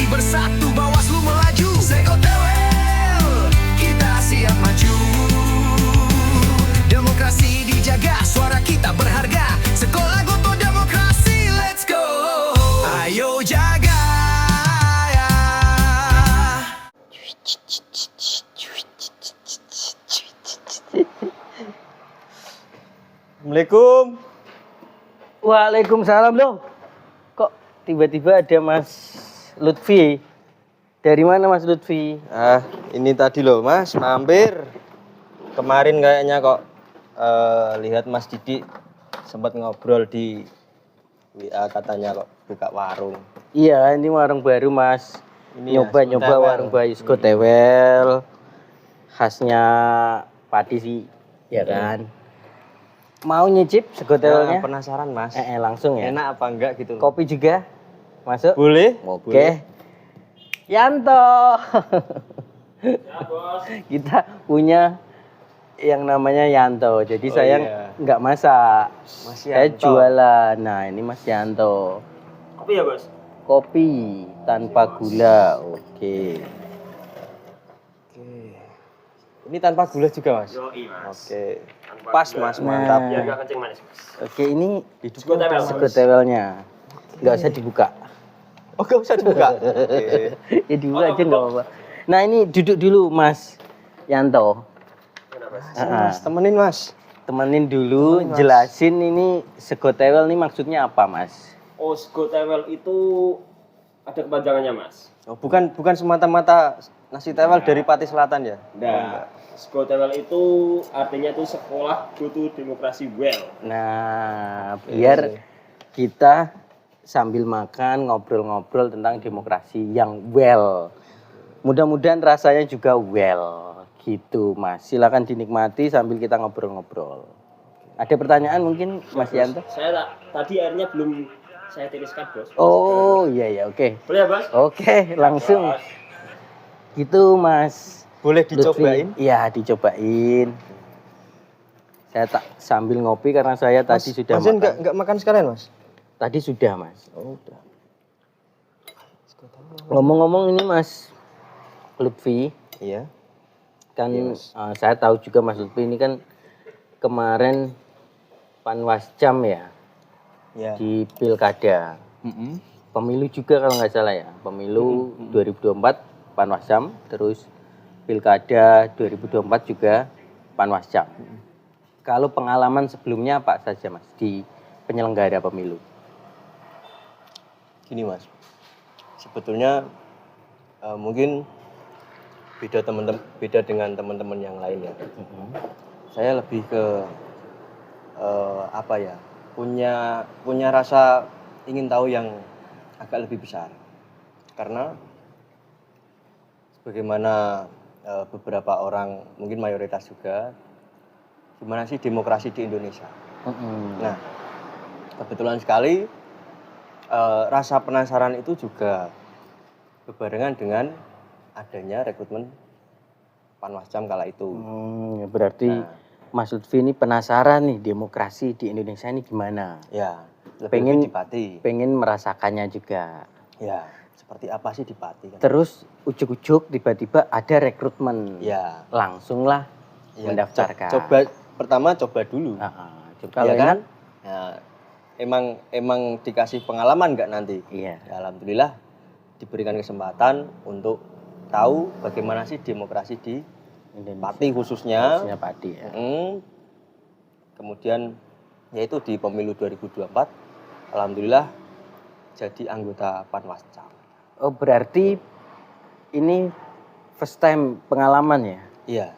Jadi bersatu Bawaslu melaju. Sekotewel, kita siap maju. Demokrasi dijaga, suara kita berharga. Sekolah Goto Demokrasi, let's go. Ayo jaga ya. Assalamualaikum. Waalaikumsalam loh. Kok tiba-tiba ada Mas Lutfi? Dari mana Mas Lutfi? Ini tadi loh Mas, mampir. Kemarin kayaknya kok lihat Mas Didi sempat ngobrol di WA, katanya kok buka warung. Iya, ini warung baru Mas. Ini Nyoba-nyoba ya, warung bayi Sekotewel. Khasnya Pati sih, ya kan? Mau nyicip Sekotewelnya? Penasaran Mas. Langsung ya. Enak apa enggak gitu loh. Kopi juga? Masuk? Boleh? Oke. Boleh. Yanto. Kita punya yang namanya Yanto. Jadi Oh, saya iya. nggak masak. Mas Saya Yanto. jualan. Nah, ini Mas Yanto. Kopi ya Bos? Kopi tanpa gula. Oke. Oke. Ini tanpa gula juga Mas? Yoi Mas. Oke. Tanpa Pas gula. Mas, Nah. mantap. Biar gak kencing manis Mas. Oke, ini Sekotewel, Mas. Sekotewelnya. Nggak usah dibuka. Oh, gak usah dibuka. Oke. Ya dibuka aja nggak apa-apa. Nah, ini duduk dulu Mas Yanto. Kenapa Mas? Mas, temenin Mas. Temenin dulu, Temenin, Mas. jelasin ini Sekotewel ini maksudnya apa Mas? Oh, Sekotewel itu ada kepanjangannya Mas. Oh, bukan semata-mata nasi tewel dari Pati Selatan ya? Nah, Sekotewel itu artinya itu sekolah Goto Demokrasi Well. Nah, biar kita sambil makan ngobrol-ngobrol tentang demokrasi yang well. Mudah-mudahan rasanya juga well gitu, Mas. Silakan dinikmati sambil kita ngobrol-ngobrol. Ada pertanyaan mungkin Mas Yanto? Tadi airnya belum saya tiriskan Bos. Oh, iya oke. Boleh ya Bos? Oke, langsung. Bos. Gitu, Mas. Boleh Lutfi. dicobain? Iya, dicobain. Saya tak sambil ngopi karena saya tadi sudah Mas makan. enggak makan sekalian, Mas? Tadi sudah, Mas. Oh, udah. Ngomong-ngomong ini Mas Lutfi, Iya. kan Iya, Mas. saya tahu juga Mas Lutfi ini kan kemarin Panwascam ya Iya. di Pilkada. Pemilu juga kalau nggak salah ya. Pemilu 2024 Panwascam, terus Pilkada 2024 juga Panwascam. Kalau pengalaman sebelumnya apa saja Mas di penyelenggara pemilu? Gini, Mas. Sebetulnya mungkin beda dengan teman-teman yang lain ya. Saya lebih ke apa ya? Punya rasa ingin tahu yang agak lebih besar. Karena sebagaimana beberapa orang, mungkin mayoritas juga, gimana sih demokrasi di Indonesia? Nah, kebetulan sekali rasa penasaran itu juga berbarengan dengan adanya rekrutmen Panwascam kala itu. Berarti Nah. Mas Lutfi ini penasaran nih demokrasi di Indonesia ini gimana? Ya, Pengen- lebih di Pati. Pengen merasakannya juga. Ya, seperti apa sih di Pati? Kan? Terus ujuk-ujuk tiba-tiba ada rekrutmen. Ya, Langsunglah ya, mendaftarkan. pertama coba dulu. Kalau Ya kan? kan? Ya, emang dikasih pengalaman nggak nanti? Iya. Ya, alhamdulillah diberikan kesempatan untuk tahu bagaimana sih demokrasi di Indonesia. Pati khususnya. Khususnya Pati ya. Kemudian yaitu di pemilu 2024 alhamdulillah jadi anggota Panwascam. Oh, berarti ini first time pengalaman ya? Iya.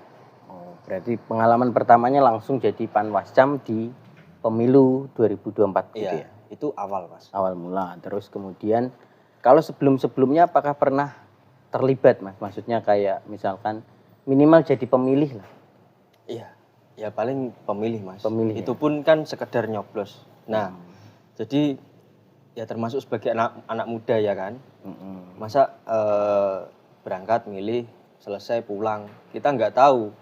Oh, berarti pengalaman pertamanya langsung jadi Panwascam di pemilu 2024 gitu Iya, ya? itu awal, Mas. Awal mula. Terus kemudian kalau sebelum-sebelumnya apakah pernah terlibat Mas? Maksudnya kayak misalkan minimal jadi pemilih lah. Iya. Ya paling pemilih, Mas. Pemilih, Itu pun kan sekedar nyoblos. Nah, jadi ya termasuk sebagai anak muda ya kan. Masa berangkat milih selesai pulang. Kita nggak tahu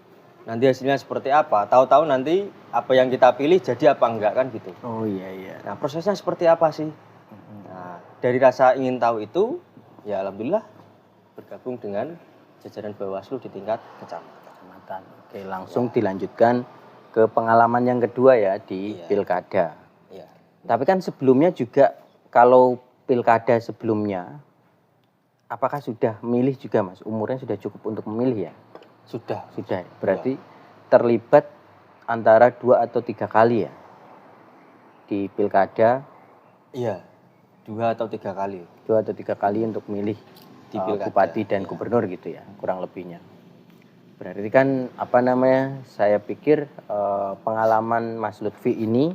nanti hasilnya seperti apa. Tahu-tahu nanti apa yang kita pilih jadi apa enggak kan gitu. Oh iya. Nah, prosesnya seperti apa sih? Nah, dari rasa ingin tahu itu ya alhamdulillah bergabung dengan jajaran Bawaslu di tingkat kecamatan. Oke, langsung dilanjutkan ke pengalaman yang kedua ya di Iya. pilkada. Ya. Tapi kan sebelumnya juga kalau pilkada sebelumnya, apakah sudah milih juga Mas? Umurnya sudah cukup untuk memilih ya? Sudah. Sudah. Berarti terlibat antara 2 atau 3 kali ya di pilkada. Iya. 2 atau 3 kali 2 atau 3 kali untuk milih Di pilkada, bupati dan iya. gubernur gitu ya, kurang lebihnya. Berarti kan apa namanya? Saya pikir pengalaman Mas Lutfi ini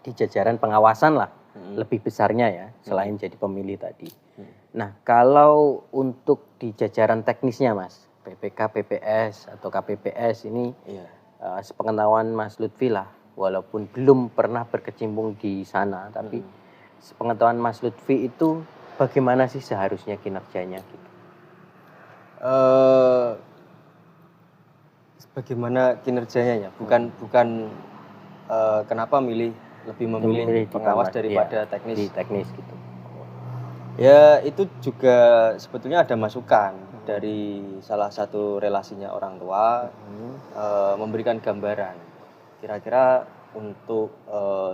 di jajaran pengawasan lah, lebih besarnya ya, selain jadi pemilih tadi. Nah, kalau untuk di jajaran teknisnya Mas, PPK, PPS atau KPPS ini Iya. sepengetahuan Mas Lutfi lah, walaupun belum pernah berkecimpung di sana, tapi sepengetahuan Mas Lutfi itu bagaimana sih seharusnya kinerjanya gitu? Bagaimana kinerjanya ya? Bukan kenapa lebih memilih Memilih di pengawas kamar, daripada iya, teknis. di teknis gitu. Ya itu juga sebetulnya ada masukan dari salah satu relasinya orang tua memberikan gambaran kira-kira untuk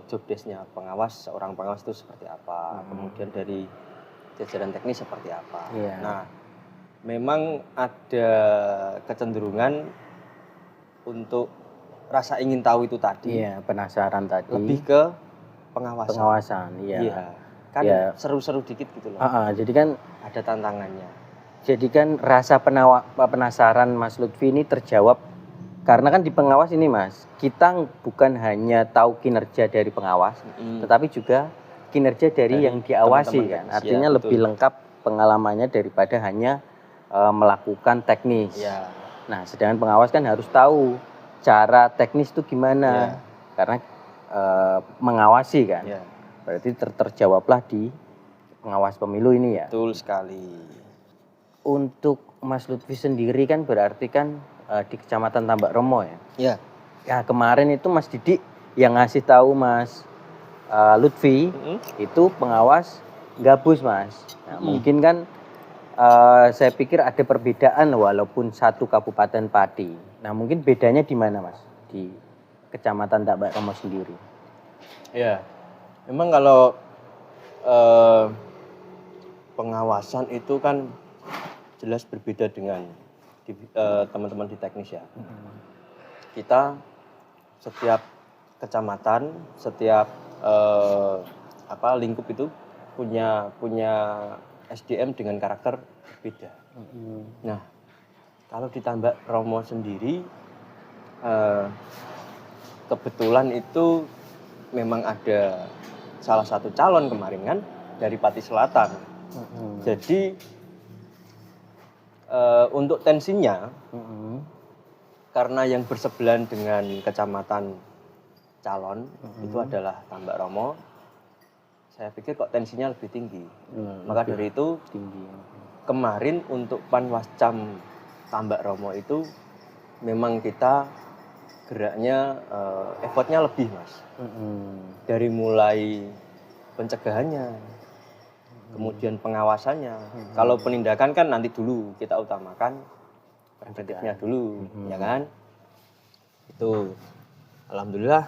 job desk-nya seorang pengawas itu seperti apa, kemudian dari jajaran teknis seperti apa. Iya. Nah, memang ada kecenderungan untuk rasa ingin tahu itu tadi Iya, penasaran tadi. lebih ke pengawasan. pengawasan, iya. Iya. Kan Iya. seru-seru dikit gitu loh. Jadi kan Ada tantangannya. rasa penasaran Mas Lutfi ini terjawab karena kan di pengawas ini Mas, kita bukan hanya tahu kinerja dari pengawas, tetapi juga kinerja dari yang diawasi teman-teman kan. teknis. Artinya Ya, lebih betul. lengkap pengalamannya daripada hanya melakukan teknis. Iya. Nah, sedangkan pengawas kan harus tahu cara teknis itu gimana, karena mengawasi kan. Iya. Berarti terjawablah di pengawas pemilu ini ya. Betul sekali. Untuk Mas Lutfi sendiri kan berarti kan di Kecamatan Tambak Romo ya. Iya. Ya kemarin itu Mas Didik yang ngasih tahu Mas Lutfi itu pengawas gabus Mas. Nah, mungkin kan saya pikir ada perbedaan walaupun satu kabupaten Pati. Nah mungkin bedanya di mana Mas di Kecamatan Tambak Romo sendiri? Iya. Memang kalau pengawasan itu kan jelas berbeda dengan teman-teman di teknis ya. Kita setiap kecamatan, setiap lingkup itu punya SDM dengan karakter berbeda. Nah, kalau di Tambak Romo sendiri kebetulan itu memang ada salah satu calon kemarin kan dari Pati Selatan. Jadi untuk tensinya karena yang bersebelahan dengan kecamatan calon itu adalah Tambak Romo, saya pikir kok tensinya lebih tinggi. Maka dari itu Tinggi. kemarin untuk Panwascam Tambak Romo itu memang kita geraknya effortnya lebih Mas. Dari mulai pencegahannya, kemudian pengawasannya. Kalau penindakan kan nanti dulu kita utamakan preventifnya dulu, ya kan? Itu alhamdulillah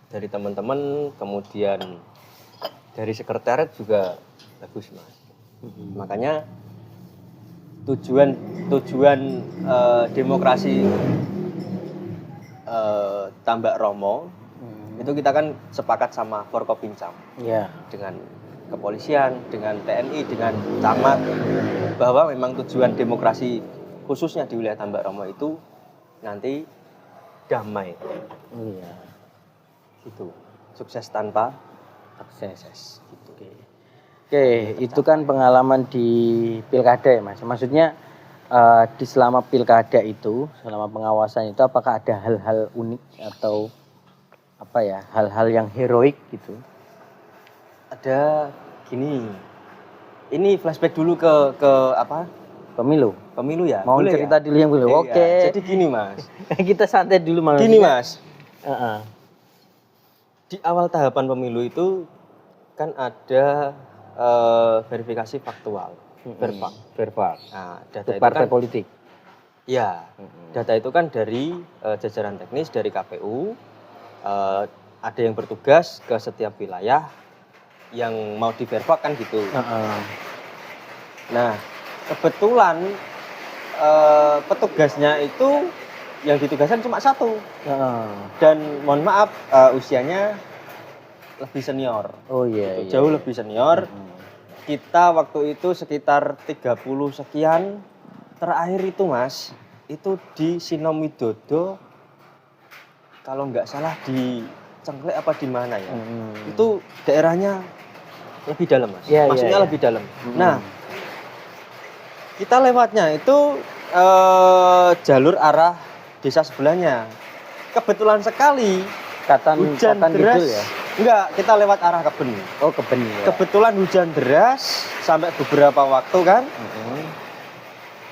dari teman-teman, kemudian dari sekretariat juga bagus Mas. Makanya tujuan demokrasi Tambak Romo itu kita kan sepakat sama Forkopincam dengan kepolisian, dengan TNI, dengan camat bahwa memang tujuan demokrasi khususnya di wilayah Tambak Romo itu nanti damai. Gitu. Sukses tanpa Akses. Gitu. Oke, itu kan pengalaman di pilkada ya Mas. Maksudnya di selama pilkada itu, selama pengawasan itu apakah ada hal-hal unik atau apa ya, hal-hal yang heroik gitu? ada gini. Ini flashback dulu ke apa? Pemilu. Pemilu ya. Mau Boleh cerita ya? dulu yang pemilu. Iya. Oke. Jadi gini Mas. Kita santai dulu Mas. Gini Mas. Heeh. Di awal tahapan pemilu itu kan ada verifikasi faktual, verfak. Verfak. Nah, data Untuk itu partai kan, politik. ya, data itu kan dari jajaran teknis dari KPU, ada yang bertugas ke setiap wilayah yang mau diverfak kan gitu. Nah, kebetulan petugasnya itu yang ditugaskan cuma satu. Dan mohon maaf, usianya lebih senior. Oh iya. Jauh lebih senior. Kita waktu itu sekitar 30 sekian. Terakhir itu Mas, itu di Sinom Widodo, kalau nggak salah di Cengklek apa di mana ya. Itu daerahnya lebih dalam Mas. Iya, Maksudnya iya. lebih dalam. Nah, kita lewatnya itu jalur arah desa sebelahnya. Kebetulan sekali hujan Katan deras. gitu ya. Enggak, kita lewat arah kebun. Oh, keben ya. Kebetulan hujan deras sampai beberapa waktu kan.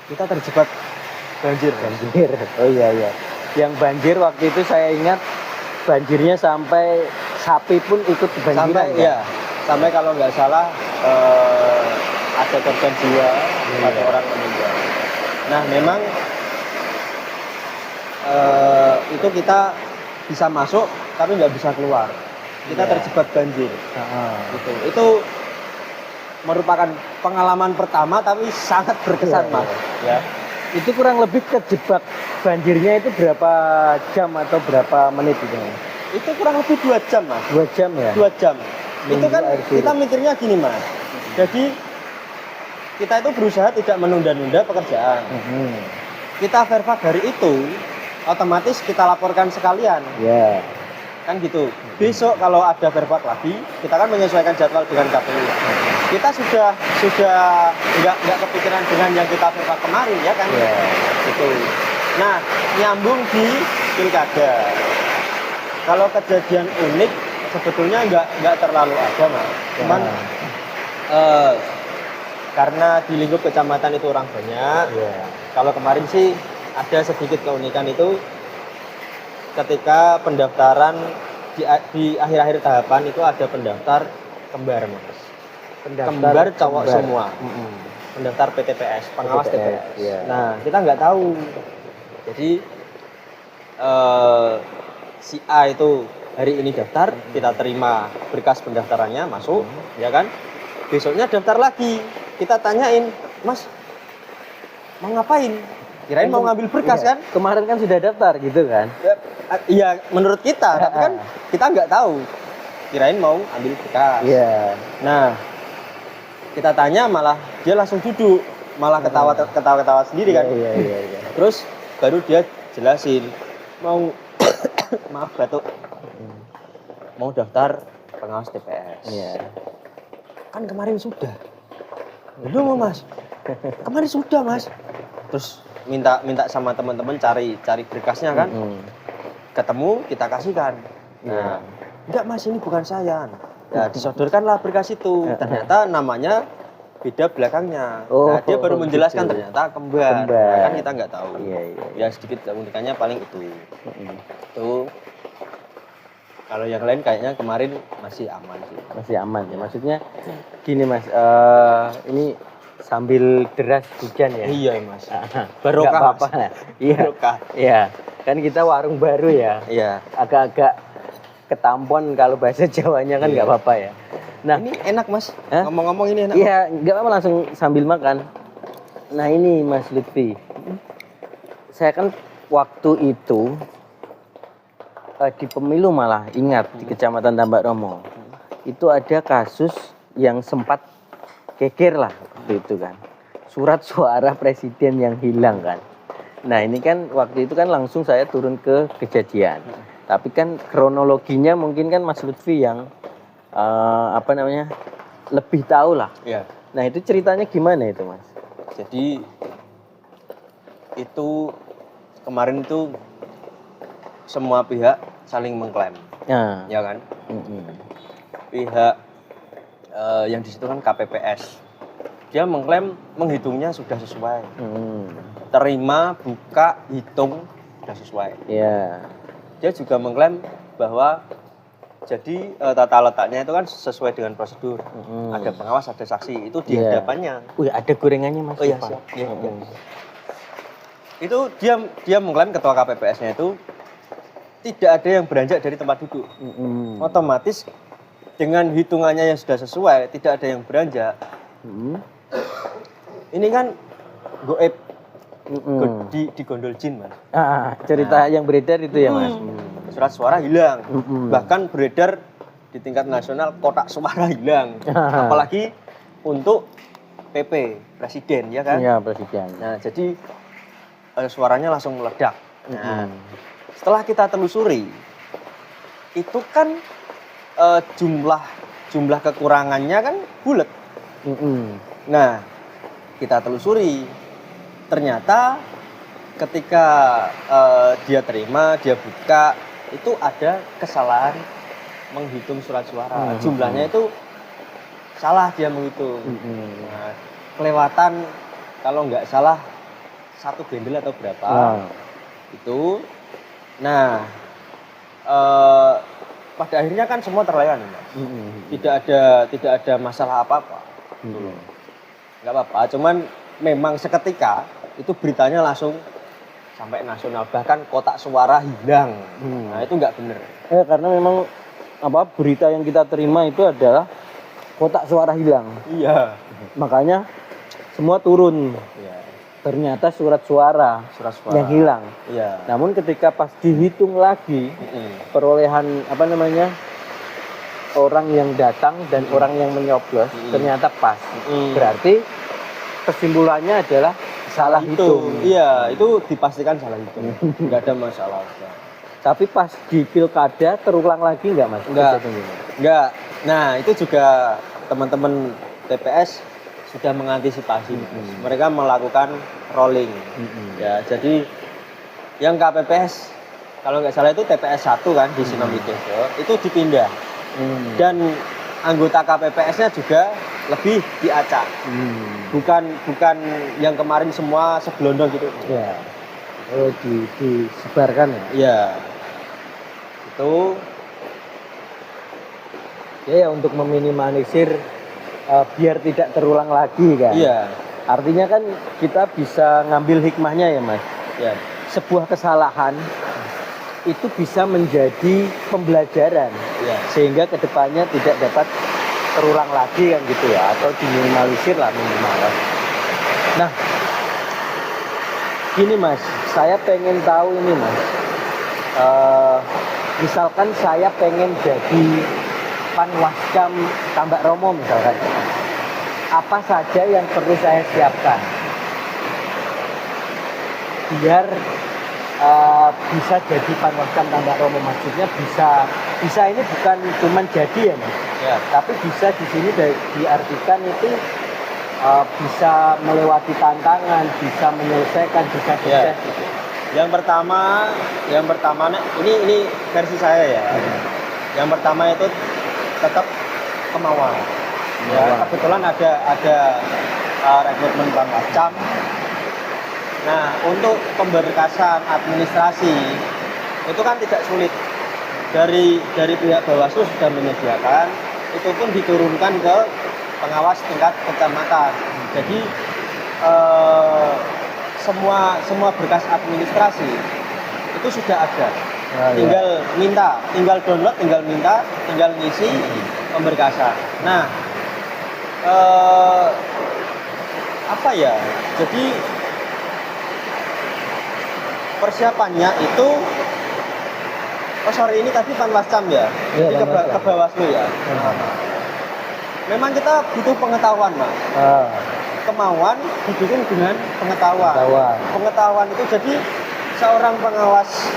Kita terjebak banjir. Banjir. Oh iya iya. Yang banjir waktu itu saya ingat banjirnya sampai sapi pun ikut kebanjiran. Sampai kan? ya, sampai kalau nggak salah ada korban jiwa, satu orang meninggal. Nah memang itu kita bisa masuk tapi nggak bisa keluar. Kita terjebak banjir. Itu merupakan pengalaman pertama tapi sangat berkesan Mas. Ya. Itu kurang lebih kejebak banjirnya itu berapa jam atau berapa menit itu? Itu kurang lebih 2 jam Mas. 2 jam ya? 2 jam. Itu Nunggu kan air surut. kita mikirnya gini Mas. Jadi kita itu berusaha tidak menunda-nunda pekerjaan. Kita verfak hari itu otomatis kita laporkan sekalian. Ya. Kan gitu. Besok kalau ada verfak lagi, kita kan menyesuaikan jadwal dengan KPU. Kita sudah nggak kepikiran dengan yang kita verfak kemarin ya kan. Ya. Gitu. Nah, nyambung di pilkada. Kalau kejadian unik sebetulnya nggak terlalu ada Mas. Cuman karena di lingkup kecamatan itu orang banyak. Kalau kemarin sih ada sedikit keunikan itu ketika pendaftaran di akhir-akhir tahapan itu ada pendaftar kembar Mas. Kembar cowok semua. Pendaftar PTPS, pengawas PTPS, TPS. iya. Nah, kita nggak tahu. Jadi si A itu hari ini daftar, kita terima berkas pendaftarannya masuk, ya kan? Besoknya daftar lagi. Kita tanyain, "Mas, mau ngapain?" Kirain mau ngambil berkas kan? Kemarin kan sudah daftar gitu kan? Iya, menurut kita, tapi kan kita nggak tahu. Kirain mau ambil berkas. Iya. Nah, kita tanya malah dia langsung duduk, malah ketawa sendiri kan. Iya. Terus baru dia jelasin mau maaf batuk. Mau daftar pengawas TPS. Iya. Kan kemarin sudah. Belum Mas. Kemarin sudah Mas. Terus minta sama teman-teman cari berkasnya kan. Ketemu kita kasihkan. Nah, enggak Mas ini bukan saya. Ya disodorkanlah berkas itu. Ternyata namanya beda belakangnya. Oh, nah, dia baru menjelaskan gitu. ternyata kembar. Kembar. Nah, kan kita nggak tahu. Iya. Ya sedikit keunikannya paling itu. Itu kalau yang lain kayaknya kemarin masih aman sih. Masih aman ya. Maksudnya gini Mas, ini sambil deras hujan ya. Iya Mas. Barokah Nggak apa? Mas. Iya. Barokah. Iya. Kan kita warung baru ya. Iya. Agak-agak ketampon kalau bahasa Jawanya kan nggak apa-apa ya. Nah, Ini enak Mas. Hah? Ngomong-ngomong ini enak. iya, nggak apa-apa langsung sambil makan. Nah ini Mas Lutfi, saya kan waktu itu di pemilu malah ingat di Kecamatan Tambak Romo itu ada kasus yang sempat geger lah waktu itu kan, surat suara presiden yang hilang kan. Nah ini kan waktu itu kan langsung saya turun ke kejadian, tapi kan kronologinya mungkin kan Mas Lutfi yang lebih tahu lah. Iya. Nah itu ceritanya gimana itu Mas? Jadi itu kemarin itu semua pihak saling mengklaim, Nah, ya kan? Pihak yang di situ kan KPPS, dia mengklaim menghitungnya sudah sesuai, terima, buka, hitung sudah sesuai. ya, Dia juga mengklaim bahwa Jadi tata letaknya itu kan sesuai dengan prosedur. Ada pengawas, ada saksi. Itu di Iya. hadapannya. Wih, ada gorengannya Mas. Oh iya, Lupa. siap. Iya, iya. Itu dia mengklaim ketua KPPS-nya itu tidak ada yang beranjak dari tempat duduk. Otomatis dengan hitungannya yang sudah sesuai, tidak ada yang beranjak. Ini kan goib di gondol jin, Mas. Cerita yang beredar itu ya Mas. Surat suara hilang. Bahkan beredar di tingkat nasional kotak suara hilang. Apalagi untuk PP presiden ya kan? Iya, presiden. Nah, jadi suaranya langsung meledak. Nah, setelah kita telusuri, itu kan jumlah kekurangannya kan bulat. Nah, kita telusuri, ternyata ketika dia terima, dia buka, itu ada kesalahan menghitung surat suara. Jumlahnya itu salah dia menghitung. Nah, kelewatan kalau nggak salah 1 bendel atau berapa. Itu. Nah, pada akhirnya kan semua terlayani, Mas. Tidak ada masalah apa-apa. Nggak apa-apa, cuman memang seketika itu beritanya langsung sampai nasional, bahkan kotak suara hilang. Nah, itu nggak benar. Karena memang berita yang kita terima itu adalah kotak suara hilang. Iya. Makanya semua turun. Iya. Ternyata surat suara yang hilang. Iya. Namun ketika pas dihitung lagi perolehan orang yang datang dan orang yang menyoblos ternyata pas. Berarti kesimpulannya adalah salah hitung. Iya, itu dipastikan salah hitung. Nggak ada masalah. Tapi pas di pilkada terulang lagi nggak Mas? Enggak. Nah, itu juga teman-teman TPS sudah mengantisipasi. Mereka melakukan rolling. Ya, jadi yang KPPS kalau nggak salah itu TPS 1 kan di Sinomitojo, itu dipindah. Dan anggota KPPS-nya juga lebih diacak. Bukan yang kemarin semua segelondong gitu. Ya. Oh, disebarkan ya? Iya. Itu ya untuk meminimalisir biar tidak terulang lagi kan. iya. Artinya kan kita bisa ngambil hikmahnya ya Mas. Ya. Sebuah kesalahan itu bisa menjadi pembelajaran. Iya. Sehingga kedepannya tidak dapat terulang lagi kan gitu ya, atau diminimalisir lah minimal. Nah, gini Mas, saya pengen tahu ini Mas. Misalkan saya pengen jadi Panwaskam Tambak Romo misalkan, apa saja yang perlu saya siapkan biar bisa jadi Panwaskam Tambak Romo? Maksudnya bisa ini bukan cuman jadi ya Mas, Ya. tapi bisa di sini diartikan itu bisa melewati tantangan, bisa menyelesaikan, bisa sukses. Gitu. Yang pertama ini versi saya ya. Yang pertama itu tetap kemauan. Ya, kebetulan ada rekrutmen Panwaskam. Nah, untuk pemberkasan administrasi itu kan tidak sulit. Dari pihak Bawaslu sudah menyediakan, itu pun diturunkan ke pengawas tingkat kecamatan. Jadi semua berkas administrasi itu sudah ada. Tinggal minta, tinggal download, tinggal minta, tinggal ngisi pemberkasan. Nah, apa ya? Jadi persiapannya itu ini tadi Panwaskam ya, jadi ke Bawaslu ya. Memang kita butuh pengetahuan, Mas. Kemauan didukung dengan pengetahuan. Pengetahuan itu jadi seorang pengawas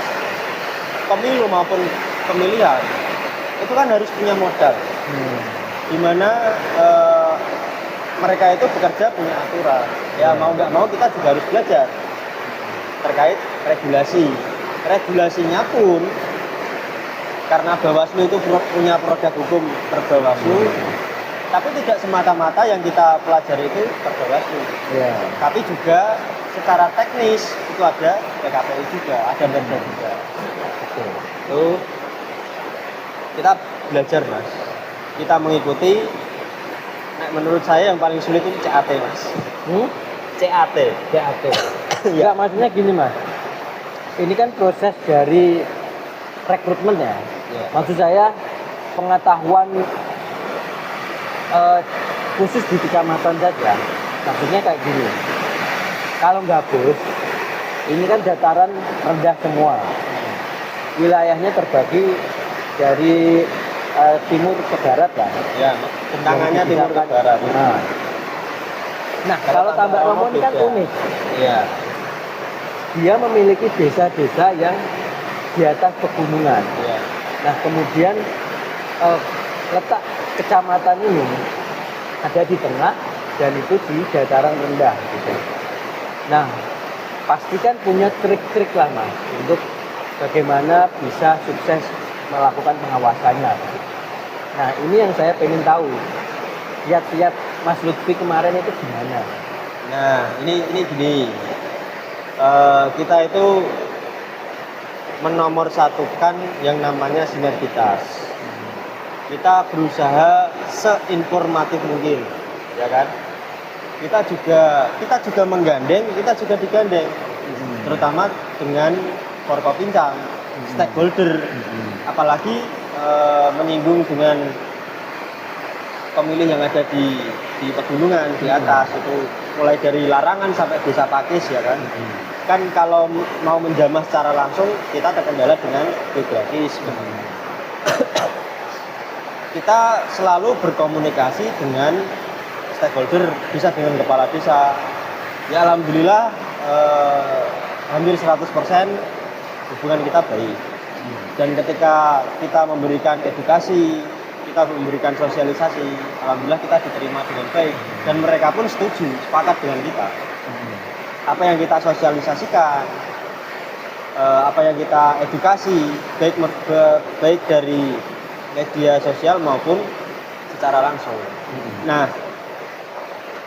pemilu maupun pemilihan itu kan harus punya modal. Di mana mereka itu bekerja punya aturan. Ya mau nggak mau kita juga harus belajar terkait regulasi. Regulasinya pun karena Bawaslu itu punya produk hukum perbawaslu, tapi tidak semata-mata yang kita pelajari itu perbawaslu. Tapi juga secara teknis itu ada PKPU juga, ada Perda juga. Itu kita belajar Mas. Kita mengikuti. Nah, menurut saya yang paling sulit itu CAT Mas. CAT. CAT. Ya, maksudnya gini Mas. Ini kan proses dari rekrutmen ya. Ya. Maksud saya pengetahuan khusus di kecamatan saja. Maksudnya kayak gini. Kalau gabus, ini kan dataran rendah semua. Wilayahnya terbagi dari timur ke barat lah. Ya, tendangannya timur ke barat. Nah, kalau Tambak Romo ini kan unik. Iya. Dia memiliki desa-desa yang di atas pegunungan. Iya. Nah, kemudian letak kecamatan ini ada di tengah dan itu di dataran rendah. Gitu. Nah, pastikan punya trik-trik lah Mas untuk bagaimana bisa sukses melakukan pengawasannya. Nah, ini yang saya pengen tahu. Lihat-lihat Mas Lutfi kemarin itu gimana? Nah, ini gini. Kita itu menomorsatukan yang namanya sinergitas. Kita berusaha seinformatif mungkin, ya kan? Kita juga menggandeng, kita juga digandeng, terutama dengan Forkopincam, stakeholder, apalagi menyinggung dengan pemilih yang ada di pegunungan di atas itu, mulai dari Larangan sampai Desa Pakis ya kan. Kan kalau mau menjamah secara langsung kita terkendala dengan geografis. Kita selalu berkomunikasi dengan stakeholder, bisa dengan kepala desa. Ya alhamdulillah hampir 100% hubungan kita baik. Dan ketika kita memberikan edukasi, kita memberikan sosialisasi, alhamdulillah kita diterima dengan baik dan mereka pun setuju, sepakat dengan kita. Apa yang kita sosialisasikan, apa yang kita edukasi, baik dari media sosial maupun secara langsung. Nah,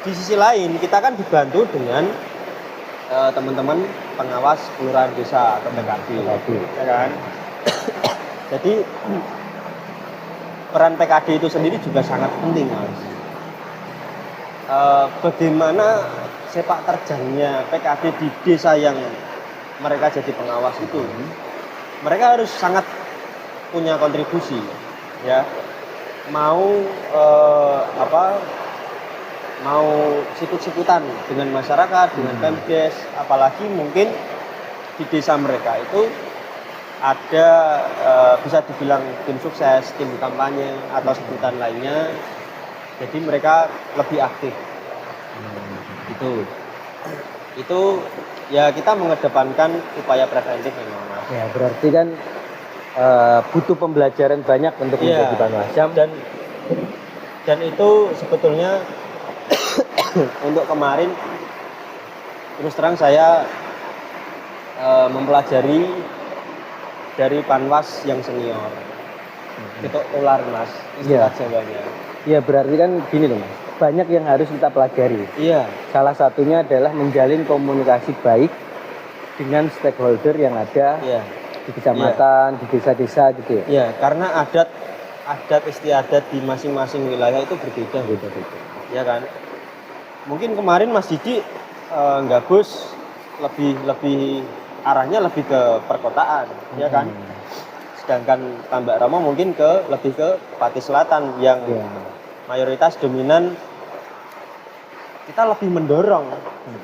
di sisi lain kita kan dibantu dengan teman-teman pengawas kelurahan desa atau PKD, ya kan? Jadi peran PKD itu sendiri juga sangat penting, Mas. Bagaimana sepak terjangnya PKD di desa yang mereka jadi pengawas itu, mereka harus sangat punya kontribusi, ya. Mau sikut-sikutan dengan masyarakat, dengan Pemdes, apalagi mungkin di desa mereka itu ada bisa dibilang tim sukses, tim kampanye atau sebutan lainnya. Jadi mereka lebih aktif. Itu ya kita mengedepankan upaya preventif memang, Mas. Ya, berarti kan butuh pembelajaran banyak untuk menjadi Panwascam dan itu sebetulnya untuk kemarin terus terang saya mempelajari dari Panwas yang senior. Itu ular, Mas, istilah Jawanya. Iya, berarti kan gini loh Mas, banyak yang harus kita pelajari. Iya. Salah satunya adalah menjalin komunikasi baik dengan stakeholder yang ada di kecamatan, di desa-desa gitu ya. Iya, karena adat istiadat di masing-masing wilayah itu berbeda. Ya kan? Mungkin kemarin Mas Didi gabus lebih arahnya lebih ke perkotaan, ya kan? Sedangkan Tambak Ramo mungkin lebih ke Pati Selatan yang mayoritas dominan. Kita lebih mendorong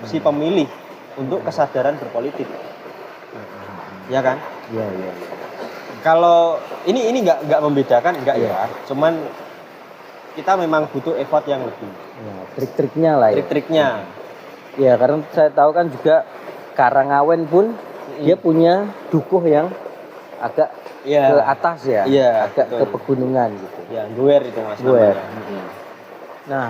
si pemilih untuk kesadaran berpolitik, ya kan? Iya. Kalau ini nggak membedakan, enggak ya. Cuman kita memang butuh effort yang lebih. Ya, trik-triknya lah ya. Trik-triknya. Ya, karena saya tahu kan juga Karangawen pun dia punya dukuh yang agak ke atas ya. Iya, agak betul. ke pegunungan gitu. Ya, Guer itu Mas. Guer. namanya. Nah,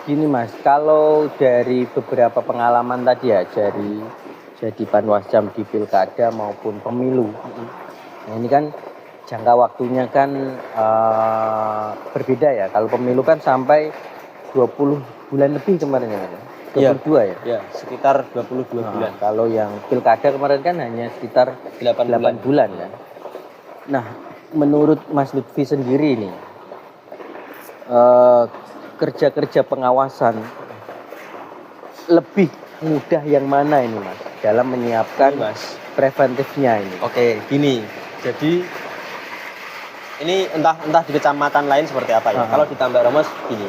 gini Mas, kalau dari beberapa pengalaman tadi ya, jadi Panwascam di pilkada maupun pemilu. Nah, ini kan jangka waktunya kan berbeda ya. Kalau pemilu kan sampai 20 bulan lebih kemarin ya. 22 ya? Ya, sekitar 22 bulan. Kalau yang pilkada kemarin kan hanya sekitar 8 bulan kan. Nah, menurut Mas Lutfi sendiri nih, kerja-kerja pengawasan lebih mudah yang mana ini Mas dalam menyiapkan Ini, Mas. preventifnya ini? Oke, gini. Jadi ini entah di kecamatan lain seperti apa ya. Aha. Kalau di Tambak Ramos gini.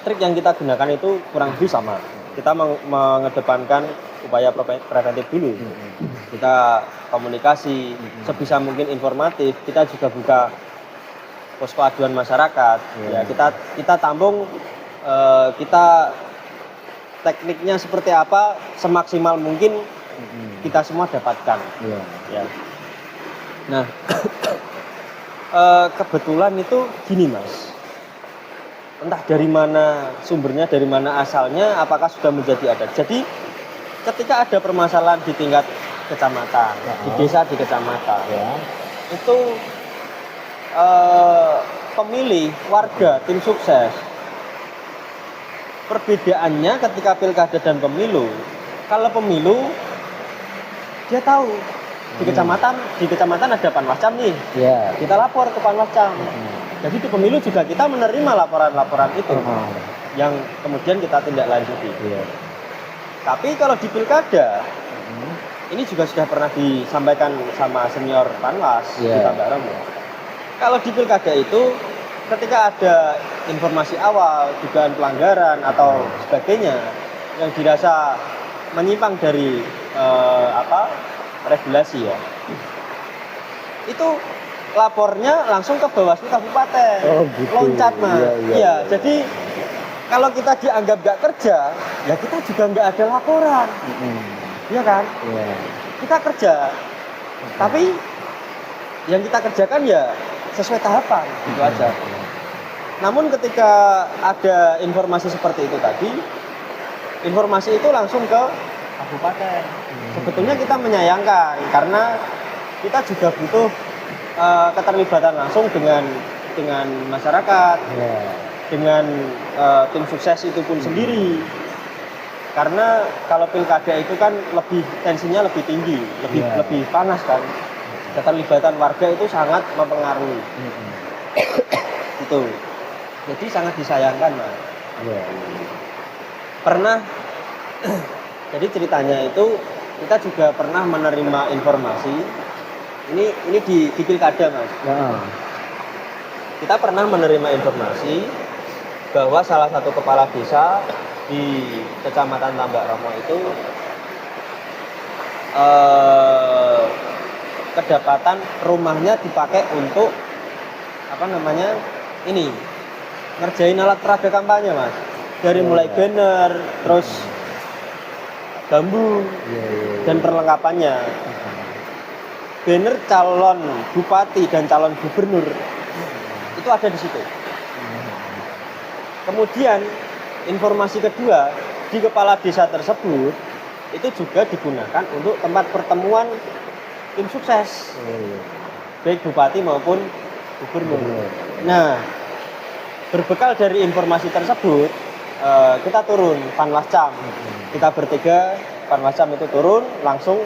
Trik yang kita gunakan itu kurang lebih sama. Kita mengedepankan upaya preventif dulu. Kita komunikasi sebisa mungkin informatif. Kita juga buka posko aduan masyarakat. Ya, kita tampung kita tekniknya seperti apa semaksimal mungkin kita semua dapatkan. Ya. Nah, kebetulan itu gini Mas, entah dari mana sumbernya, dari mana asalnya, apakah sudah menjadi adat. Jadi ketika ada permasalahan di tingkat kecamatan, di desa, di kecamatan, itu pemilih, warga, tim sukses, perbedaannya ketika pilkada dan pemilu. Kalau pemilu dia tahu di kecamatan ada Panwascam nih, kita lapor ke Panwascam. Jadi di pemilu juga kita menerima laporan-laporan itu yang kemudian kita tindak lanjuti. Tapi kalau di pilkada ini juga sudah pernah disampaikan sama senior Panwas di Tambak Ramos. Kalau di pilkada itu ketika ada informasi awal, dugaan pelanggaran atau sebagainya yang dirasa menyimpang dari regulasi ya, itu lapornya langsung ke Bawaslu Kabupaten. Gitu. Loncat Mas. Iya, jadi kalau kita dianggap nggak kerja, ya kita juga nggak ada laporan. Iya kan? Kita kerja, tapi yang kita kerjakan ya sesuai tahapan, gitu aja. Namun ketika ada informasi seperti itu tadi, informasi itu langsung ke kabupaten. Sebetulnya kita menyayangkan karena kita juga butuh keterlibatan langsung dengan masyarakat, dengan tim sukses itu pun sendiri. Karena kalau pilkada itu kan lebih tensinya lebih tinggi, lebih panas kan. Keterlibatan warga itu sangat mempengaruhi. Itu. Jadi sangat disayangkan, Mas. Pernah jadi ceritanya itu kita juga pernah menerima informasi ini di pilkada, Mas. Kita pernah menerima informasi bahwa salah satu kepala desa di Kecamatan Tambak Ramos itu kedapatan rumahnya dipakai untuk ngerjain alat peraga kampanye, Mas. Dari mulai banner, terus bambu dan perlengkapannya. Banner calon bupati dan calon gubernur itu ada di situ. Kemudian informasi kedua, di kepala desa tersebut itu juga digunakan untuk tempat pertemuan tim sukses, baik bupati maupun gubernur. Nah, berbekal dari informasi tersebut, kita turun Panwascam. Kita bertiga Panwascam itu turun langsung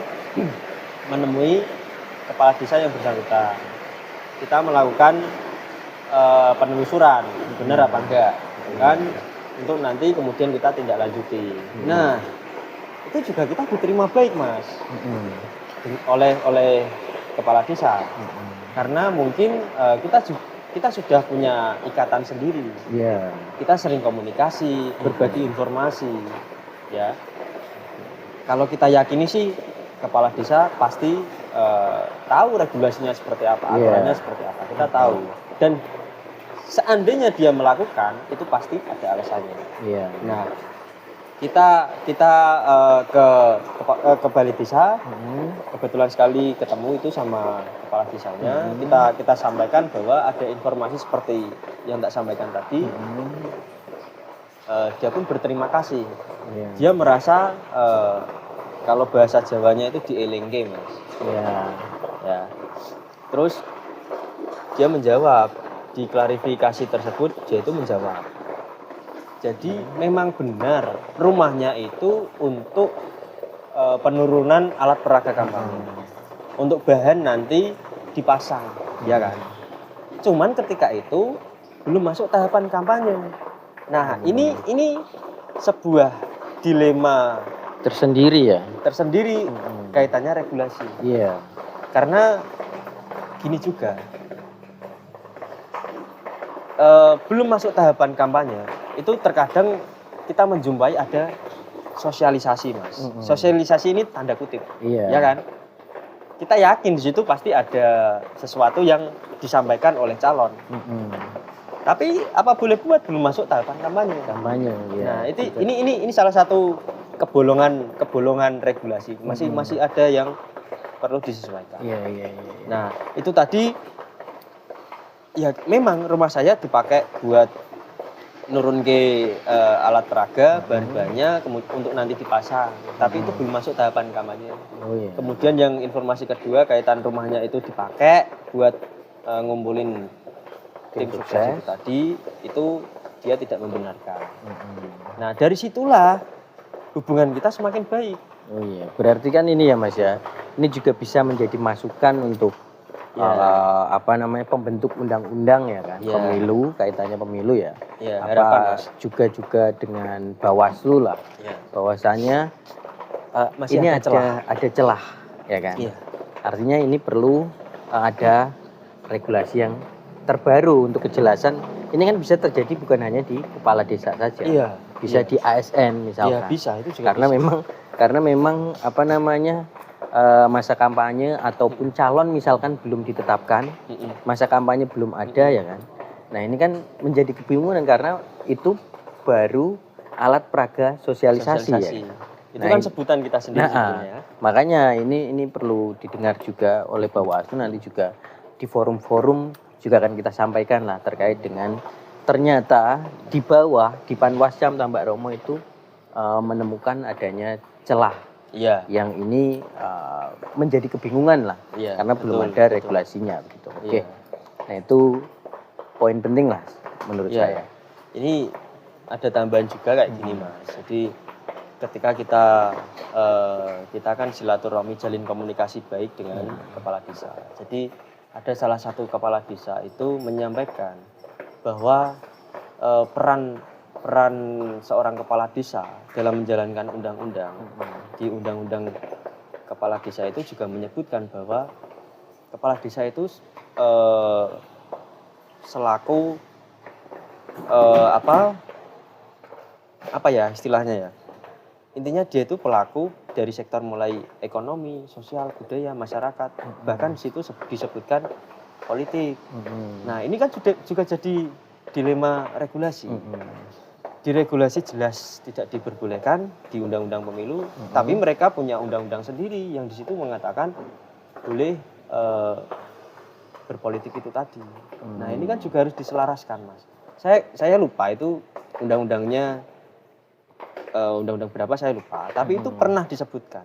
menemui kepala desa yang bersangkutan. Kita melakukan penelusuran, benar apa enggak, kan? Untuk nanti kemudian kita tindak lanjuti. Nah, itu juga kita diterima baik, Mas, oleh kepala desa. Karena mungkin kita sudah punya ikatan sendiri. Kita sering komunikasi, berbagi informasi, ya. Kalau kita yakini sih kepala desa pasti tahu regulasinya seperti apa, aturannya seperti apa. Kita tahu. Dan seandainya dia melakukan, itu pasti ada alasannya. Nah, kita ke balai desa, kebetulan sekali ketemu itu sama kepala desanya. Kita sampaikan bahwa ada informasi seperti yang tak sampaikan tadi. Dia pun berterima kasih. Dia merasa kalau bahasa Jawanya itu dielingke, Mas. Ya. Terus dia menjawab, di klarifikasi tersebut dia itu menjawab. Jadi memang benar rumahnya itu untuk penurunan alat peraga kampanye. Untuk bahan nanti dipasang, ya kan. Cuman ketika itu belum masuk tahapan kampanye. Nah, ini sebuah dilema Tersendiri ya. tersendiri kaitannya regulasi. Iya. Karena gini juga, belum masuk tahapan kampanye, itu terkadang kita menjumpai ada sosialisasi, Mas. Sosialisasi ini tanda kutip, Iya. ya kan? Kita yakin di situ pasti ada sesuatu yang disampaikan oleh calon. Tapi apa boleh buat belum masuk tahapan kampanye. Kampanye ya. Nah, ini salah satu kebolongan regulasi. Masih ada yang perlu disesuaikan. Iya. Nah, itu tadi ya memang rumah saya dipakai buat nurun ke alat peraga, bahan-bahannya untuk nanti dipasang. Tapi itu belum masuk tahapan kampanye. Oh iya. Kemudian yang informasi kedua kaitan rumahnya itu dipakai buat ngumpulin tim sukses itu tadi, itu dia tidak membenarkan. Nah, dari situlah hubungan kita semakin baik. Oh iya, berarti kan ini ya Mas ya. Ini juga bisa menjadi masukan untuk pembentuk undang-undang ya kan, pemilu, kaitannya pemilu ya. Ya, harapan Mas. Juga dengan Bawaslu lah. Ya. Bahwasanya Masih ini ada ada celah ya kan. Iya. Artinya ini perlu ada regulasi yang terbaru untuk kejelasan. Ini kan bisa terjadi bukan hanya di kepala desa saja. Iya. Bisa di ASN misalkan. Iya, bisa itu juga. Karena memang masa kampanye ataupun calon misalkan belum ditetapkan, masa kampanye belum ada ya kan. Nah, ini kan menjadi kebingungan karena itu baru alat peraga sosialisasi. Ya. Itu kan sebutan kita sendiri sebenarnya. Makanya ini perlu didengar juga oleh Bawaslu, nanti juga di forum-forum juga akan kita sampaikan lah terkait dengan ternyata di bawah di Panwascam Tambak Romo itu menemukan adanya celah. Iya. Yang ini menjadi kebingungan lah, karena belum ada regulasinya begitu. Oke. Nah, itu poin penting lah menurut saya. Ini ada tambahan juga kayak gini Mas. Jadi ketika kita kan silaturahmi, jalin komunikasi baik dengan kepala desa. Jadi ada salah satu kepala desa itu menyampaikan bahwa peran seorang kepala desa dalam menjalankan undang-undang, di undang-undang kepala desa itu juga menyebutkan bahwa kepala desa itu selaku apa ya istilahnya ya, intinya dia itu pelaku dari sektor mulai ekonomi, sosial, budaya, masyarakat, bahkan di situ disebutkan politik. Nah, ini kan juga jadi dilema regulasi. Di regulasi jelas tidak diperbolehkan di undang-undang pemilu, tapi mereka punya undang-undang sendiri yang di situ mengatakan boleh berpolitik itu tadi. Nah, ini kan juga harus diselaraskan, Mas. Saya lupa itu undang-undangnya undang-undang berapa saya lupa, tapi itu pernah disebutkan.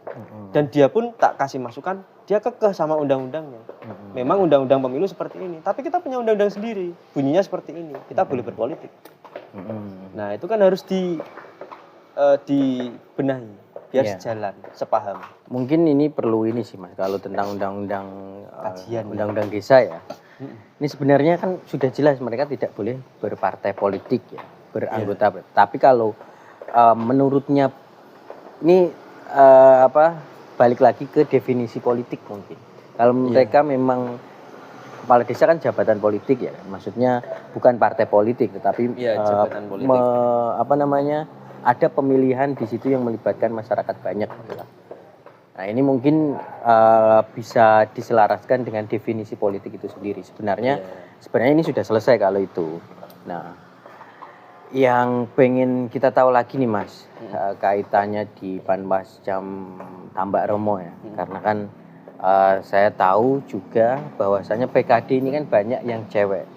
Dan dia pun tak kasih masukan, dia kekeh sama undang-undangnya. Memang undang-undang pemilu seperti ini, tapi kita punya undang-undang sendiri, bunyinya seperti ini, kita boleh berpolitik. Nah, itu kan harus dibenahi biar sejalan, sepaham. Mungkin ini perlu ini sih Mas, kalau tentang undang-undang Kajian, undang-undang desa ya. Ini sebenarnya kan sudah jelas mereka tidak boleh berpartai politik ya, beranggota. Tapi kalau menurutnya ini balik lagi ke definisi politik mungkin. Kalau mereka memang kepala desa kan jabatan politik ya, maksudnya bukan partai politik, tetapi jabatan politik. Ada pemilihan di situ yang melibatkan masyarakat banyak. Nah, ini mungkin bisa diselaraskan dengan definisi politik itu sendiri. Sebenarnya ini sudah selesai kalau itu. Nah, yang pengen kita tahu lagi nih Mas, kaitannya di Panwascam Tambak Romo ya, karena kan saya tahu juga bahwasanya PKD ini kan banyak yang cewek,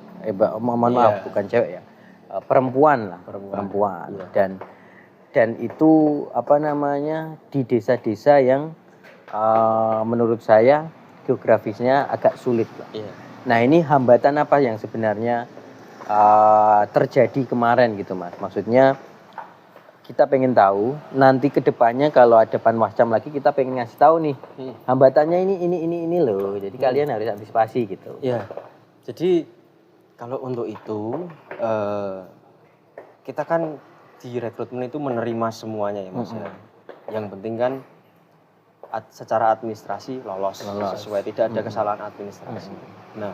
bukan cewek ya, perempuan lah, perempuan. Dan itu di desa-desa yang menurut saya geografisnya agak sulit lah. Nah, ini hambatan apa yang sebenarnya terjadi kemarin gitu Mas? Maksudnya kita pengen tahu nanti kedepannya kalau ada Panwascam lagi kita pengen ngasih tahu nih hambatannya ini loh. Jadi kalian harus antisipasi gitu. Ya, jadi kalau untuk itu kita kan di rekrutmen itu menerima semuanya ya Mas ya. Yang penting kan secara administrasi lolos sesuai, tidak ada kesalahan administrasi. Nah,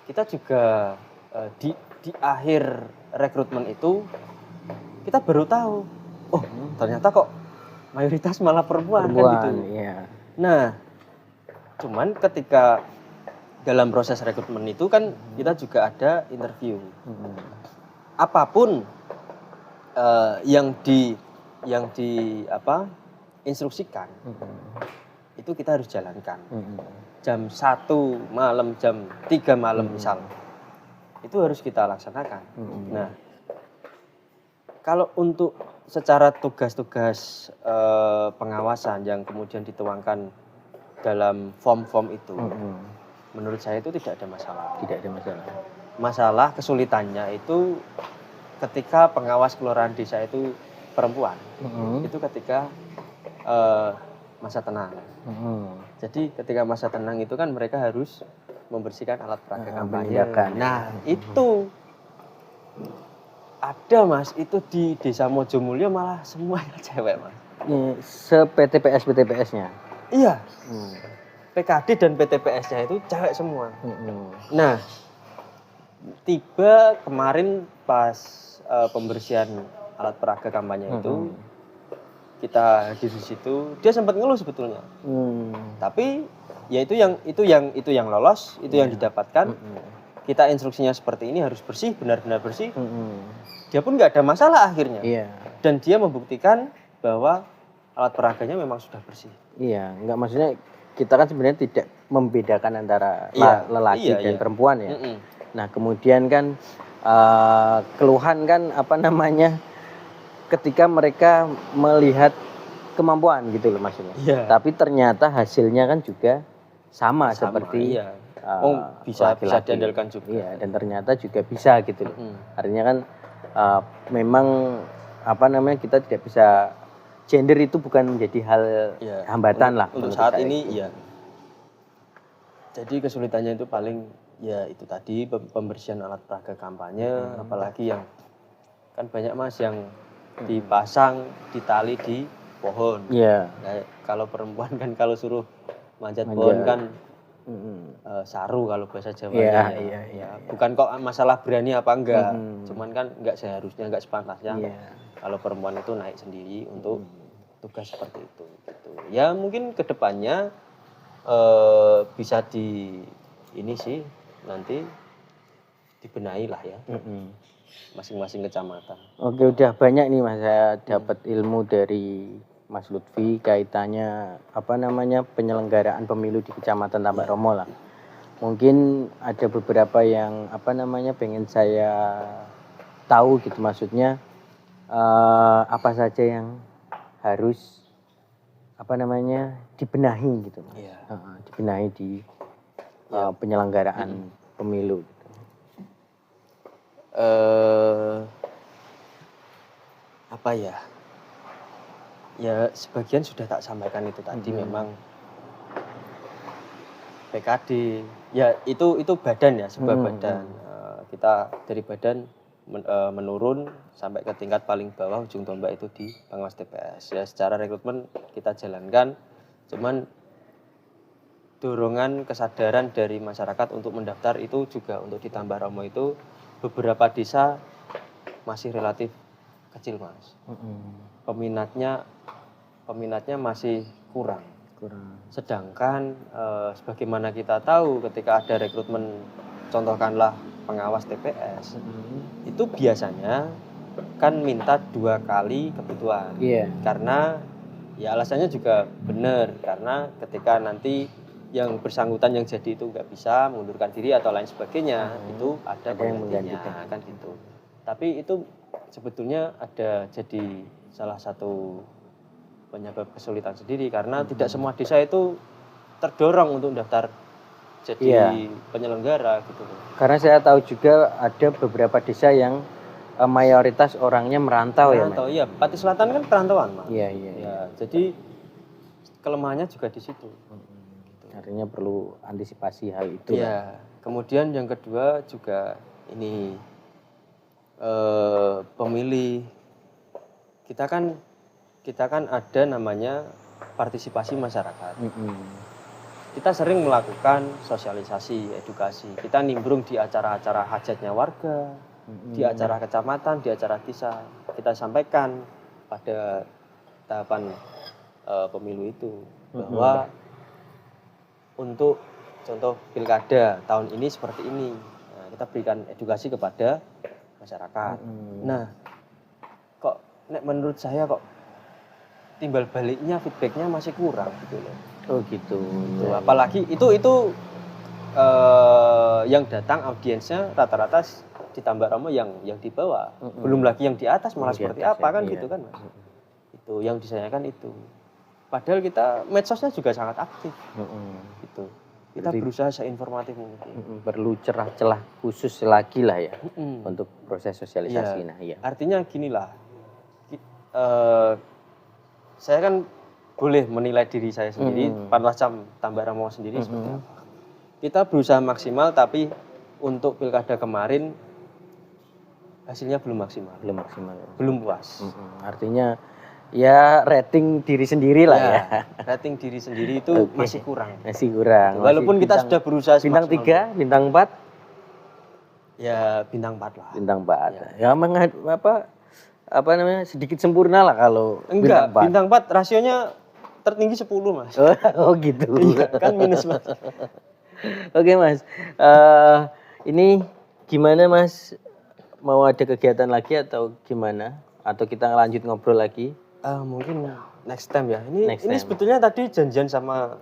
kita juga di akhir rekrutmen itu kita baru tahu, oh ternyata kok mayoritas malah perempuan kan gitu. Iya. Nah, cuman ketika dalam proses rekrutmen itu kan kita juga ada interview. Apapun yang di instruksikan itu kita harus jalankan. Jam 1 malam, jam 3 malam misal, itu harus kita laksanakan. Nah, kalau untuk secara tugas-tugas pengawasan yang kemudian dituangkan dalam form-form itu, menurut saya itu tidak ada masalah. Tidak ada masalah. Masalah kesulitannya itu ketika pengawas kelurahan desa itu perempuan, itu ketika masa tenang. Jadi ketika masa tenang itu kan mereka harus membersihkan alat peraga kampanye. Nah itu ada Mas, itu di Desa Mojomulyo malah semuanya cewek Mas. Se-PTPS-PTPS-nya? Iya. PKD dan PTPS-nya itu cewek semua. Nah, tiba kemarin pas pembersihan alat peraga kampanye itu, kita hadir di situ, dia sempat ngeluh sebetulnya. Tapi ya itu yang lolos, itu yang didapatkan. Kita instruksinya seperti ini, harus bersih, benar-benar bersih. Dia pun nggak ada masalah akhirnya. Dan dia membuktikan bahwa alat peraganya memang sudah bersih. Iya, nggak, maksudnya kita kan sebenarnya tidak membedakan antara lelaki dan perempuan ya. Nah kemudian kan keluhan kan ketika mereka melihat kemampuan gitu loh maksudnya. Tapi ternyata hasilnya kan juga sama seperti bisa diandalkan juga. Iya, dan ternyata juga bisa gitu loh. Artinya kan memang kita tidak bisa, gender itu bukan menjadi hal hambatan lah untuk saat ini. Iya. Jadi kesulitannya itu paling ya itu tadi pembersihan alat peraga kampanye, apalagi yang kan banyak Mas yang dipasang di tali di pohon. Nah, kalau perempuan kan kalau suruh manjat pohon kan saru kalau bahasa Jawanya. Bukan kok masalah berani apa enggak, cuman kan enggak seharusnya, enggak sepantasnya kalau perempuan itu naik sendiri untuk tugas seperti itu gitu. Ya mungkin kedepannya bisa nanti dibenahi lah ya, masing-masing kecamatan. Oke, udah banyak nih Mas, saya dapat ilmu dari Mas Lutfi kaitannya penyelenggaraan pemilu di Kecamatan Tambak Romo lah. Mungkin ada beberapa yang pengen saya tahu gitu, maksudnya apa saja yang harus dibenahi gitu Mas. Dibenahi di penyelenggaraan pemilu gitu. Ya sebagian sudah tak sampaikan itu tadi. Memang PKD ya itu badan ya, sebuah badan. Kita dari badan menurun sampai ke tingkat paling bawah ujung tombak itu di pengawas TPS. Ya secara rekrutmen kita jalankan, cuman dorongan kesadaran dari masyarakat untuk mendaftar itu juga untuk di Tambak Romo itu beberapa desa masih relatif kecil Mas. Peminatnya masih kurang. Sedangkan sebagaimana kita tahu ketika ada rekrutmen, contohkanlah pengawas TPS, itu biasanya kan minta 2 kali kebutuhan. Karena ya alasannya juga benar, karena ketika nanti yang bersangkutan yang jadi itu nggak bisa mengundurkan diri atau lain sebagainya, itu ada penggantinya kan gitu. Tapi itu sebetulnya ada jadi salah satu penyebab kesulitan sendiri, karena tidak semua desa itu terdorong untuk daftar jadi penyelenggara gitu. Karena saya tahu juga ada beberapa desa yang mayoritas orangnya merantau ya, Mas? Perantau, iya. Pati Selatan kan perantauan, Mas. Iya, iya. Ya, jadi kelemahannya juga di situ. Artinya perlu antisipasi hal itu. Kan? Iya. Kemudian yang kedua juga ini pemilih kita kan ada namanya partisipasi masyarakat. Kita sering melakukan sosialisasi, edukasi. Kita nimbrung di acara-acara hajatnya warga, di acara kecamatan, di acara desa. Kita sampaikan pada tahapan pemilu itu bahwa untuk contoh pilkada tahun ini seperti ini. Nah, kita berikan edukasi kepada masyarakat. Nah, kok menurut saya kok timbal baliknya feedbacknya masih kurang gitu loh. Oh gitu. Tuh, apalagi itu yang datang audiensnya rata-rata di Tambak Ramo yang di bawah. Belum lagi yang di atas malah Di seperti atas apa ya, kan iya. gitu kan, Mas. Itu yang disayangkan itu. Padahal kita medsosnya juga sangat aktif. Gitu. Kita Berarti- berusaha seinformatif mungkin. Perlu celah-celah khusus lagi lah ya Mm-mm. untuk proses sosialisasi. Iya. Nah, iya. Artinya ginilah, saya kan boleh menilai diri saya sendiri, Panwascam Tambak Ramo sendiri seperti apa. Kita berusaha maksimal, tapi untuk pilkada kemarin hasilnya belum maksimal, Belum maksimal. Ya. belum puas. Artinya ya rating diri sendiri lah ya. Rating diri sendiri itu Oke. masih kurang. Masih kurang. Walaupun Masih kita sudah berusaha bintang semaksimal 3, bintang 4, ya bintang 4 lah. bintang 4. Ya, apa namanya? Sedikit sempurna lah kalau Enggak, bintang 4. bintang 4 rasionya tertinggi 10, Mas. Oh gitu. Iya, kan minus, Mas. Oke Mas, ini gimana Mas? Mau ada kegiatan lagi atau gimana? Atau kita lanjut ngobrol lagi? Mungkin next time ya. Ini Next ini time. sebetulnya tadi janjian sama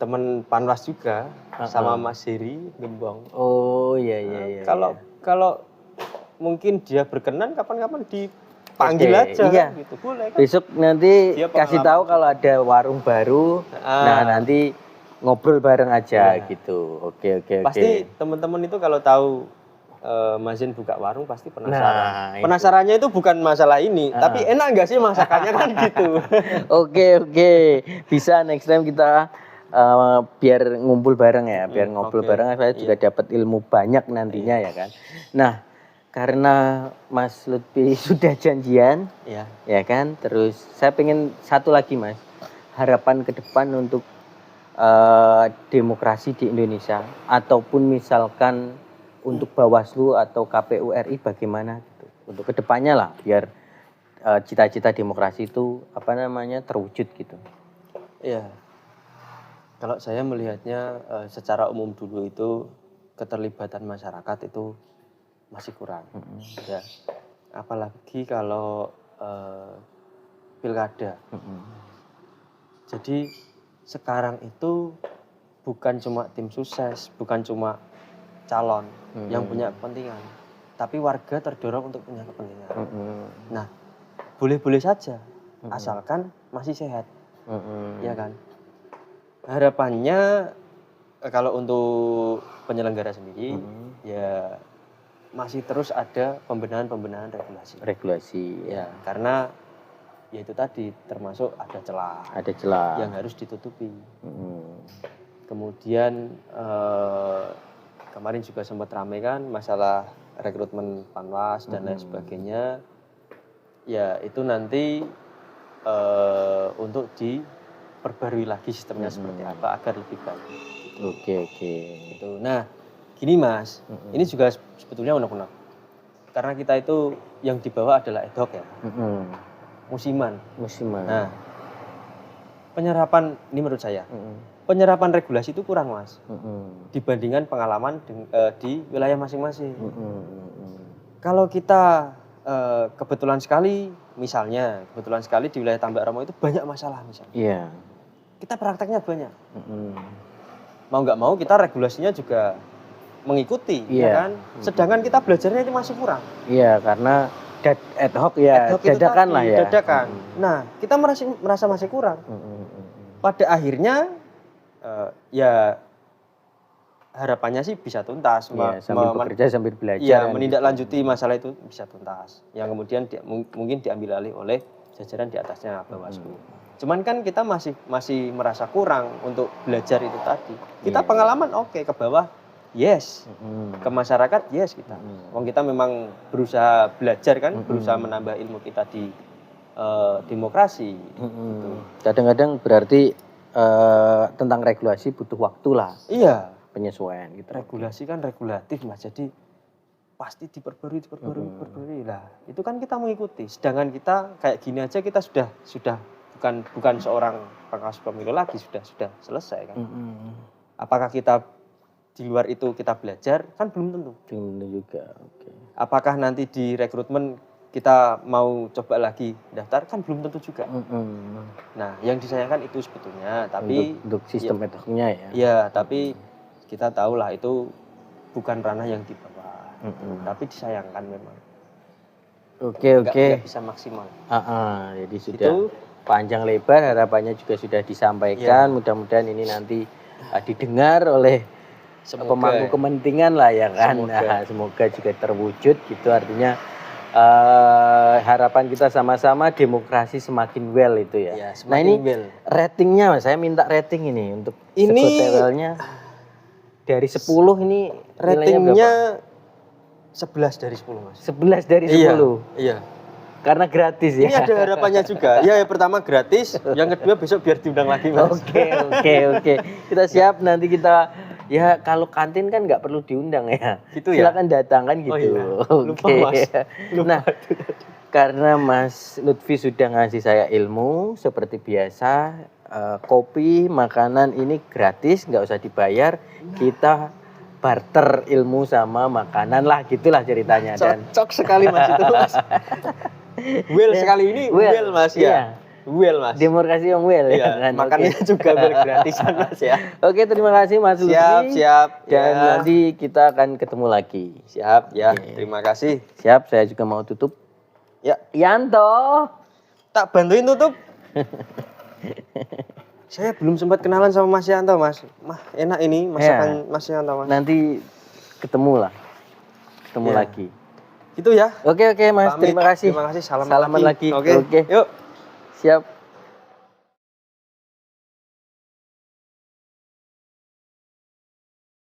teman Panwas juga, sama Mas Heri Gembong. Oh iya iya iya. Kalau mungkin dia berkenan kapan-kapan dipanggil Oke, aja iya. gitu. Boleh kan? Besok nanti Dia kasih pengalaman tahu kalau ada warung baru. Nah nanti ngobrol bareng aja gitu. Oke. Pasti teman-teman itu kalau tahu Mas Zen buka warung pasti penasaran. Nah, itu. Penasarannya itu bukan masalah ini, tapi enak nggak sih masakannya kan gitu. Oke. Bisa next time kita biar ngumpul bareng ya, biar ngobrol oke. bareng saya juga dapat ilmu banyak nantinya ya kan. Nah, karena Mas Lutfi sudah janjian Iya. ya kan, terus saya pengen satu lagi Mas, harapan ke depan untuk demokrasi di Indonesia ataupun misalkan untuk Bawaslu atau KPU RI bagaimana gitu. Untuk kedepannya lah biar cita-cita demokrasi itu apa namanya terwujud gitu. Iya. Kalau saya melihatnya secara umum dulu itu keterlibatan masyarakat itu masih kurang. Ya. Apalagi kalau pilkada. Jadi sekarang itu bukan cuma tim sukses, bukan cuma calon yang punya kepentingan, tapi warga terdorong untuk punya kepentingan. Nah, boleh-boleh saja, asalkan masih sehat, ya kan. Harapannya kalau untuk penyelenggara sendiri, ya masih terus ada pembenahan regulasi. Regulasi Ya, karena ya itu tadi termasuk ada celah ada celah. yang harus ditutupi. Kemudian kemarin juga sempat ramai kan masalah rekrutmen Panwas dan lain sebagainya. Ya itu nanti untuk diperbarui lagi sistemnya seperti apa agar lebih baik. Oke. Gitu. Nah, gini Mas, ini juga sebetulnya unek-unek. Karena kita itu yang dibawa adalah ad hoc ya, musiman. Musiman. Nah, penyerapan ini menurut saya, penyerapan regulasi itu kurang Mas, dibandingkan pengalaman di wilayah masing-masing. Kalau kita kebetulan sekali di wilayah Tambak Ramo itu banyak masalah misalnya. Iya. Kita prakteknya banyak. Mau nggak mau kita regulasinya juga mengikuti, Iya. ya kan? Sedangkan kita belajarnya itu masih kurang. Iya, karena ad hoc ya, Ad hoc itu dadakan tadi, lah ya. Dadakan. Nah, kita merasa masih kurang. Pada akhirnya ya harapannya sih bisa tuntas. Ya, sambil bekerja sambil belajar. Iya, kan. menindaklanjuti masalah itu bisa tuntas. Yang kemudian mungkin diambil alih oleh jajaran di atasnya Bawaslu. Cuman kan kita masih merasa kurang untuk belajar itu tadi. Kita pengalaman oke, ke bawah yes. Ke masyarakat yes kita. Wong kita memang berusaha belajar kan, berusaha menambah ilmu kita di demokrasi. Gitu. Kadang-kadang berarti tentang regulasi butuh waktu lah. Iya. Penyesuaian gitu. Regulasi kan regulatif Mas, jadi pasti diperbarui lah. Itu kan kita mengikuti. Sedangkan kita kayak gini aja kita sudah bukan seorang pengawas pemilu lagi, sudah selesai kan. Apakah kita di luar itu kita belajar kan belum tentu. Belum tentu juga. Oke. Apakah nanti di rekrutmen kita mau coba lagi daftar kan belum tentu juga. Nah, yang disayangkan itu sebetulnya, tapi untuk sistem metodenya ya. Iya, tapi kita tahulah itu bukan ranah yang di bawah. Tapi disayangkan memang. Oke. Nggak bisa maksimal. Jadi sudah panjang lebar, harapannya juga sudah disampaikan. Mudah-mudahan ini nanti didengar oleh pemangku kepentingan lah ya kan. Semoga juga terwujud gitu. Artinya harapan kita sama-sama demokrasi semakin well itu ya. Nah ini ratingnya Mas, saya minta rating ini untuk Sekotewelnya. Dari 10 ini ratingnya 11 dari 10 Mas. 11 dari 10? Iya. Karena gratis ya? Ini ada harapannya juga. Ya, yang pertama gratis, yang kedua besok biar diundang lagi Mas. Oke. Kita siap, nanti kita, ya kalau kantin kan nggak perlu diundang ya. Gitu ya? Silakan datang kan gitu. Lupa Mas. Nah, karena Mas Lutfi sudah ngasih saya ilmu, seperti biasa, kopi, makanan ini gratis, nggak usah dibayar. Kita barter ilmu sama makanan lah, gitulah ceritanya. Cocok sekali Mas itu Mas. Well sekali ini, well Mas ya. Iya. Well Mas. Demokrasi yang well ya kan. Makannya juga gratisan Mas ya. Oke, terima kasih Mas Lutfi. Siap. Dan nanti kita akan ketemu lagi. Siap ya. Terima kasih. Siap, saya juga mau tutup. Ya, Yanto. tak bantuin tutup. Saya belum sempat kenalan sama Mas Yanto, Mas. Enak ini masakan Mas Yanto, Mas. Nanti ketemu lagi. Gitu ya. Oke Mas, Pamit. terima kasih. Terima kasih. Salaman lagi. Oke. Yuk. Siap.